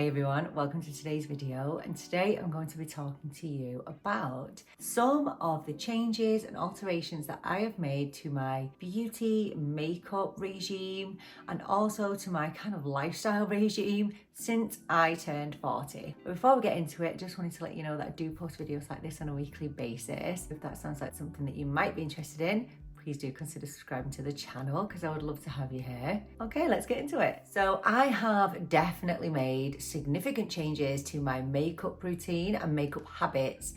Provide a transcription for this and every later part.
Hey everyone, welcome to today's video, and today I'm going to be talking to you about some of the changes and alterations that I have made to my beauty makeup regime and also to my kind of lifestyle regime since I turned 40. But before we get into it, just wanted to let you know that I do post videos like this on a weekly basis. If that sounds like something that you might be interested in, please do consider subscribing to the channel because I would love to have you here. Okay, let's get into it. So I have definitely made significant changes to my makeup routine and makeup habits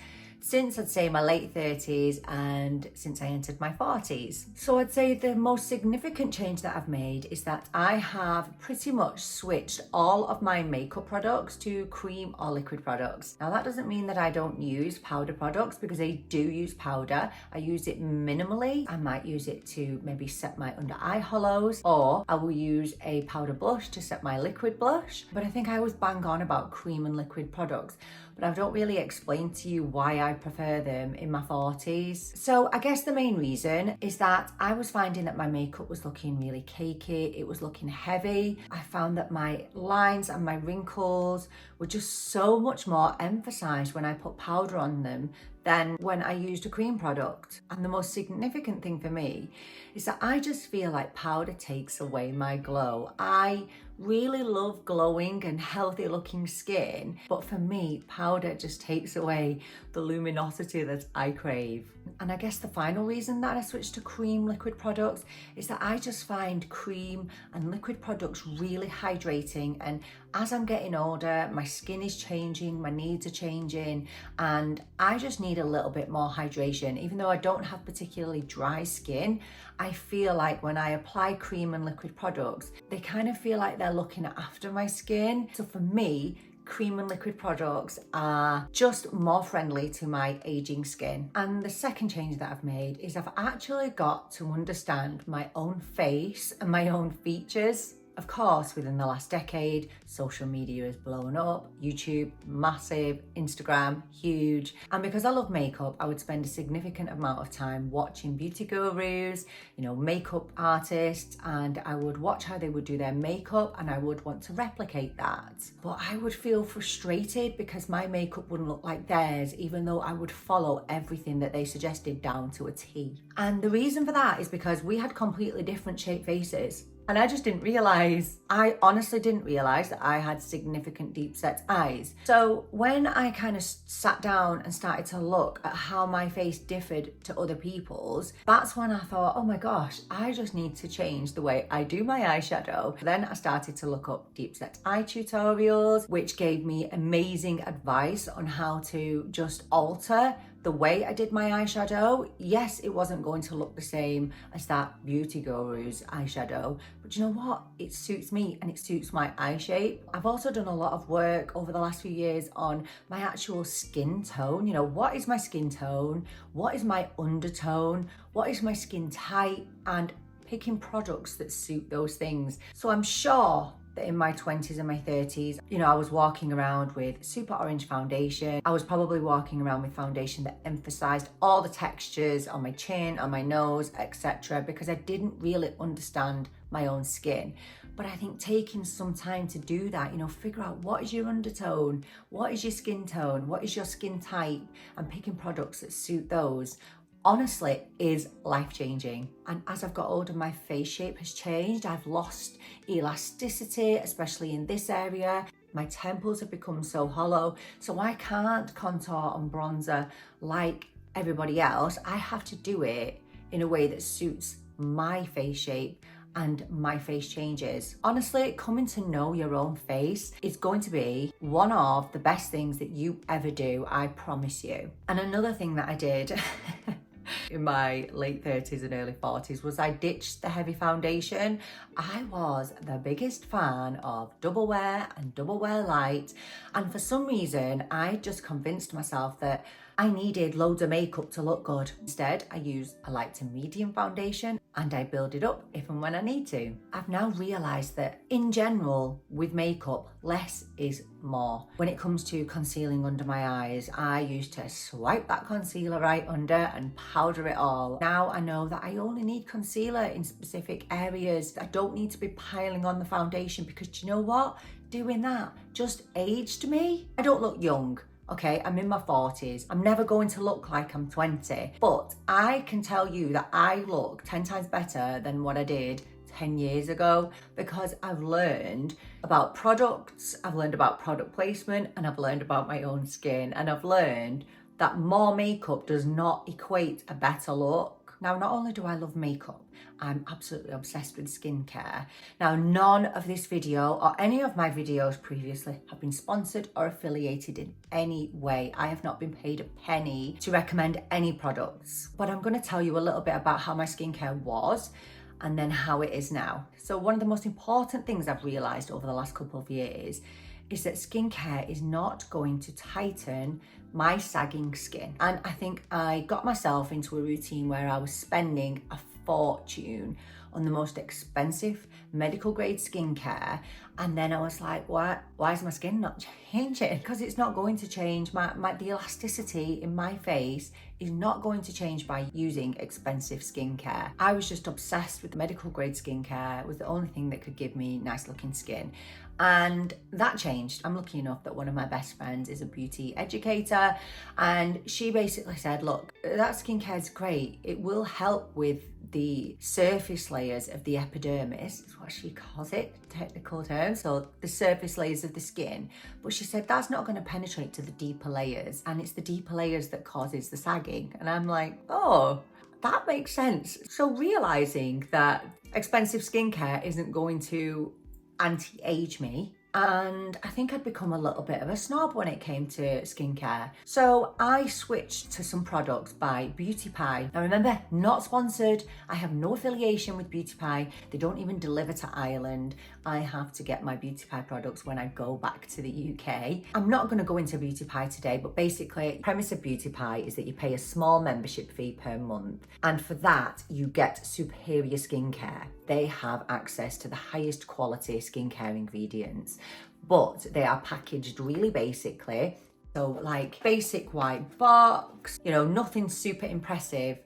since I'd say my late 30s and since I entered my 40s. So I'd say the most significant change that I've made is that I have pretty much switched all of my makeup products to cream or liquid products. Now that doesn't mean that I don't use powder products, because I do use powder. I use it minimally. I might use it to maybe set my under eye hollows, or I will use a powder blush to set my liquid blush. But I think I always bang on about cream and liquid products, but I don't really explain to you why I prefer them in my 40s. So I guess the main reason is that I was finding that my makeup was looking really cakey, it was looking heavy. I found that my lines and my wrinkles were just so much more emphasized when I put powder on them than when I used a cream product. And the most significant thing for me is that I just feel like powder takes away my glow. I really love glowing and healthy looking skin, but for me, powder just takes away the luminosity that I crave. And I guess the final reason that I switched to cream liquid products is that I just find cream and liquid products really hydrating, and as I'm getting older, my skin is changing, my needs are changing, and I just need a little bit more hydration. Even though I don't have particularly dry skin, I feel like when I apply cream and liquid products, they kind of feel like they're looking after my skin. So for me, cream and liquid products are just more friendly to my aging skin. And the second change that I've made is I've actually got to understand my own face and my own features. Of course, within the last decade, social media has blown up. YouTube, massive. Instagram, huge. And because I love makeup, I would spend a significant amount of time watching beauty gurus, makeup artists, and I would watch how they would do their makeup and I would want to replicate that. But I would feel frustrated because my makeup wouldn't look like theirs, even though I would follow everything that they suggested down to a T. And the reason for that is because we had completely different shaped faces. And I just didn't realize, I honestly didn't realize that I had significant deep set eyes. So when I kind of sat down and started to look at how my face differed to other people's, that's when I thought, oh my gosh, I just need to change the way I do my eyeshadow. Then I started to look up deep set eye tutorials, which gave me amazing advice on how to just alter the way I did my eyeshadow. Yes, it wasn't going to look the same as that beauty guru's eyeshadow, but you know what? It suits me and it suits my eye shape. I've also done a lot of work over the last few years on my actual skin tone. What is my skin tone? What is my undertone? What is my skin type? And picking products that suit those things. So I'm sure that in my 20s and my 30s, I was walking around with super orange foundation. I was probably walking around with foundation that emphasized all the textures on my chin, on my nose, etc., because I didn't really understand my own skin. But I think taking some time to do that, figure out what is your undertone, what is your skin tone, what is your skin type, and picking products that suit those, honestly, is life-changing. And as I've got older, my face shape has changed. I've lost elasticity, especially in this area. My temples have become so hollow, so I can't contour and bronzer like everybody else. I have to do it in a way that suits my face shape and my face changes. Honestly, coming to know your own face is going to be one of the best things that you ever do, I promise you. And another thing that I did in my late 30s and early 40s was I ditched the heavy foundation. I was the biggest fan of double wear and double wear light, and for some reason I just convinced myself that I needed loads of makeup to look good. Instead, I use a light to medium foundation and I build it up if and when I need to. I've now realised that in general with makeup, less is more. When it comes to concealing under my eyes, I used to swipe that concealer right under and powder it all. Now I know that I only need concealer in specific areas. I don't need to be piling on the foundation because do you know what? doing that just aged me. I don't look young. Okay, I'm in my 40s. I'm never going to look like I'm 20, but I can tell you that I look 10 times better than what I did 10 years ago, because I've learned about products, I've learned about product placement, and I've learned about my own skin, and I've learned that more makeup does not equate a better look. Now, not only do I love makeup, I'm absolutely obsessed with skincare. Now, none of this video or any of my videos previously have been sponsored or affiliated in any way. I have not been paid a penny to recommend any products, but I'm going to tell you a little bit about how my skincare was and then how it is now. So one of the most important things I've realized over the last couple of years is that skincare is not going to tighten my sagging skin. And I think I got myself into a routine where I was spending a fortune on the most expensive medical grade skincare, and then I was like, why is my skin not changing? Because it's not going to change. The elasticity in my face is not going to change by using expensive skincare. I was just obsessed with medical grade skincare. It was the only thing that could give me nice looking skin. And that changed. I'm lucky enough that one of my best friends is a beauty educator, and she basically said, look, that skincare is great. It will help with the surface layers of the epidermis, is what she calls it, technical term, so the surface layers of the skin. But she said that's not going to penetrate to the deeper layers, and it's the deeper layers that causes the sagging. And I'm like, oh, that makes sense. So realizing that expensive skincare isn't going to anti-age me, and I think I'd become a little bit of a snob when it came to skincare. So I switched to some products by Beauty Pie. Now remember, not sponsored. I have no affiliation with Beauty Pie. They don't even deliver to Ireland. I have to get my Beauty Pie products when I go back to the UK. I'm not going to go into Beauty Pie today, but basically the premise of Beauty Pie is that you pay a small membership fee per month, and for that you get superior skincare. They have access to the highest quality skincare ingredients, but they are packaged really basically. So like basic white box, you know, nothing super impressive.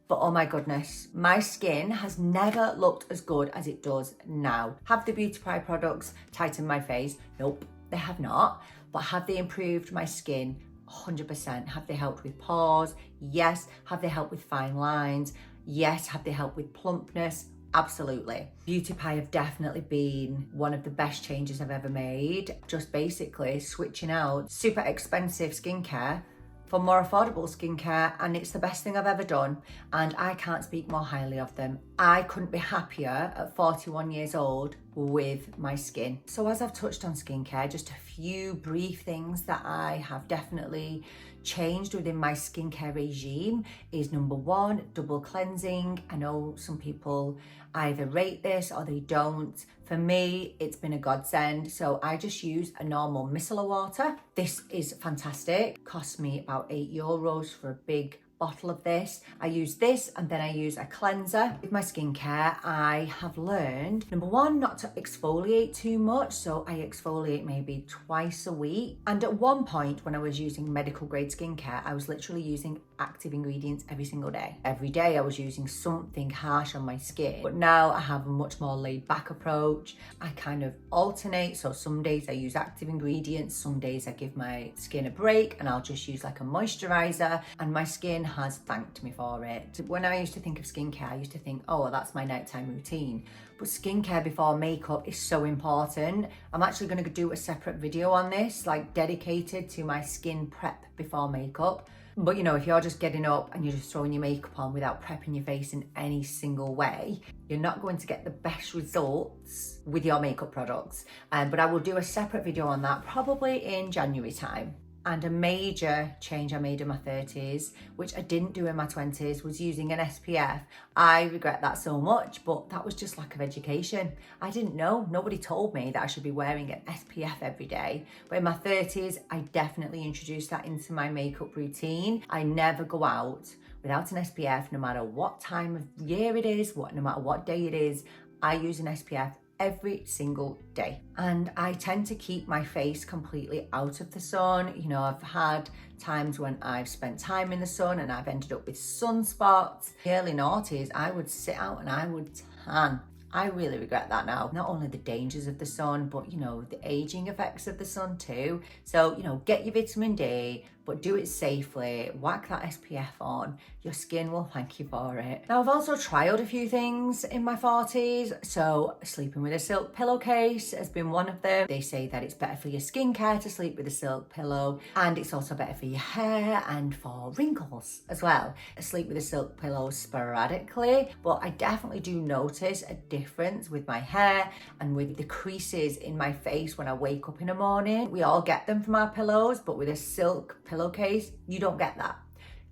But oh my goodness, my skin has never looked as good as it does now. Have the Beauty Pie products tightened my face? Nope, they have not. But have they improved my skin? 100%. Have they helped with pores? Yes. Have they helped with fine lines? Yes. Have they helped with plumpness? Absolutely. Beauty Pie have definitely been one of the best changes I've ever made. Just basically switching out super expensive skincare for more affordable skincare, and it's the best thing I've ever done, and I can't speak more highly of them. I couldn't be happier at 41 years old with my skin. So as I've touched on skincare, just a few brief things that I have definitely changed within my skincare regime is number one, double cleansing. I know some people either rate this or they don't. For me, it's been a godsend. So I just use a normal micellar water. This is fantastic. Cost me about €8 for a big bottle of this. I use this and then I use a cleanser. With my skincare, I have learned, number one, not to exfoliate too much. So I exfoliate maybe twice a week. And at one point when I was using medical grade skincare, I was literally using active ingredients every single day. Every day I was using something harsh on my skin. But now I have a much more laid back approach. I kind of alternate. So some days I use active ingredients, some days I give my skin a break and I'll just use like a moisturizer, and my skin has thanked me for it. When I used to think of skincare, I used to think, oh, well, that's my nighttime routine. But skincare before makeup is so important. I'm actually going to do a separate video on this, like dedicated to my skin prep before makeup. But you know, if you're just getting up and you're just throwing your makeup on without prepping your face in any single way, you're not going to get the best results with your makeup products. But I will do a separate video on that probably in January time. And a major change I made in my 30s, which I didn't do in my 20s, was using an SPF. I regret that so much, but that was just lack of education. I didn't know. Nobody told me that I should be wearing an SPF every day. But in my 30s, I definitely introduced that into my makeup routine. I never go out without an SPF, no matter what time of year it is, no matter what day it is. I use an SPF every single day. And I tend to keep my face completely out of the sun. You know, I've had times when I've spent time in the sun and I've ended up with sunspots. In the early noughties, I would sit out and I would tan. I really regret that now. Not only the dangers of the sun, but you know, the aging effects of the sun too. So, you know, get your vitamin D, but do it safely. Whack that SPF on. Your skin will thank you for it. Now, I've also trialed a few things in my 40s. So sleeping with a silk pillowcase has been one of them. They say that it's better for your skincare to sleep with a silk pillow, and it's also better for your hair and for wrinkles as well. I sleep with a silk pillow sporadically, but I definitely do notice a difference with my hair and with the creases in my face when I wake up in the morning. We all get them from our pillows, but with a silk pillowcase, you don't get that.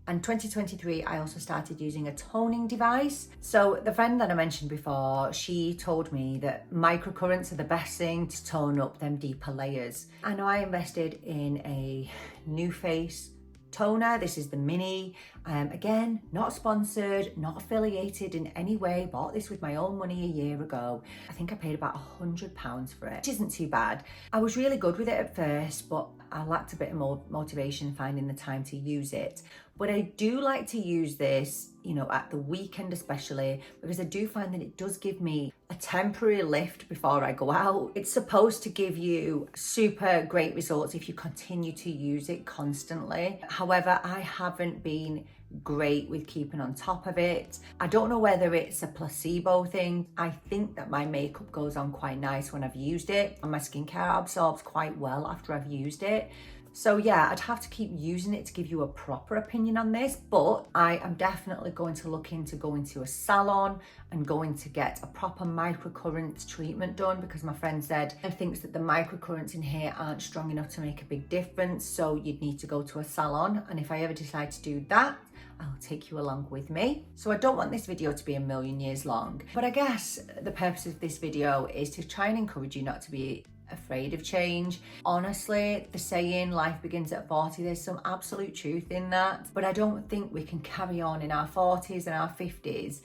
And 2023, I also started using a toning device. So the friend that I mentioned before, she told me that microcurrents are the best thing to tone up them deeper layers. I know I invested in a New Face toner. This is the mini. Again, not sponsored, not affiliated in any way. Bought this with my own money a year ago. I think I paid about £100 for it, which isn't too bad. I was really good with it at first, but I lacked a bit of more motivation finding the time to use it. But I do like to use this, you know, at the weekend especially, because I do find that it does give me a temporary lift before I go out. It's supposed to give you super great results if you continue to use it constantly. However, I haven't been great with keeping on top of it. I don't know whether it's a placebo thing. I think that my makeup goes on quite nice when I've used it, and my skincare absorbs quite well after I've used it. So yeah, I'd have to keep using it to give you a proper opinion on this, but I am definitely going to look into going to a salon and going to get a proper microcurrent treatment done, because my friend said he thinks that the microcurrents in here aren't strong enough to make a big difference, so you'd need to go to a salon. And if I ever decide to do that, I'll take you along with me. So I don't want this video to be a million years long, but I guess the purpose of this video is to try and encourage you not to be afraid of change. Honestly, the saying life begins at 40, there's some absolute truth in that, but I don't think we can carry on in our 40s and our 50s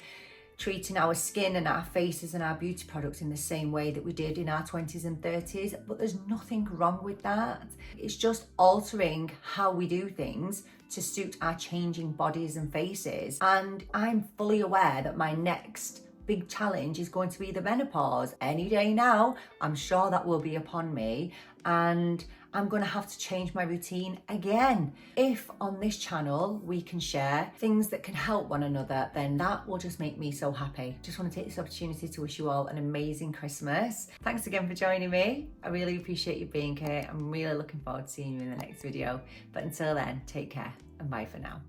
treating our skin and our faces and our beauty products in the same way that we did in our 20s and 30s. But there's nothing wrong with that. It's just altering how we do things to suit our changing bodies and faces. And I'm fully aware that my next big challenge is going to be the menopause. Any day now, I'm sure that will be upon me, and I'm going to have to change my routine again. If on this channel we can share things that can help one another, then that will just make me so happy. Just want to take this opportunity to wish you all an amazing Christmas. Thanks again for joining me. I really appreciate you being here. I'm really looking forward to seeing you in the next video. But until then, take care and bye for now.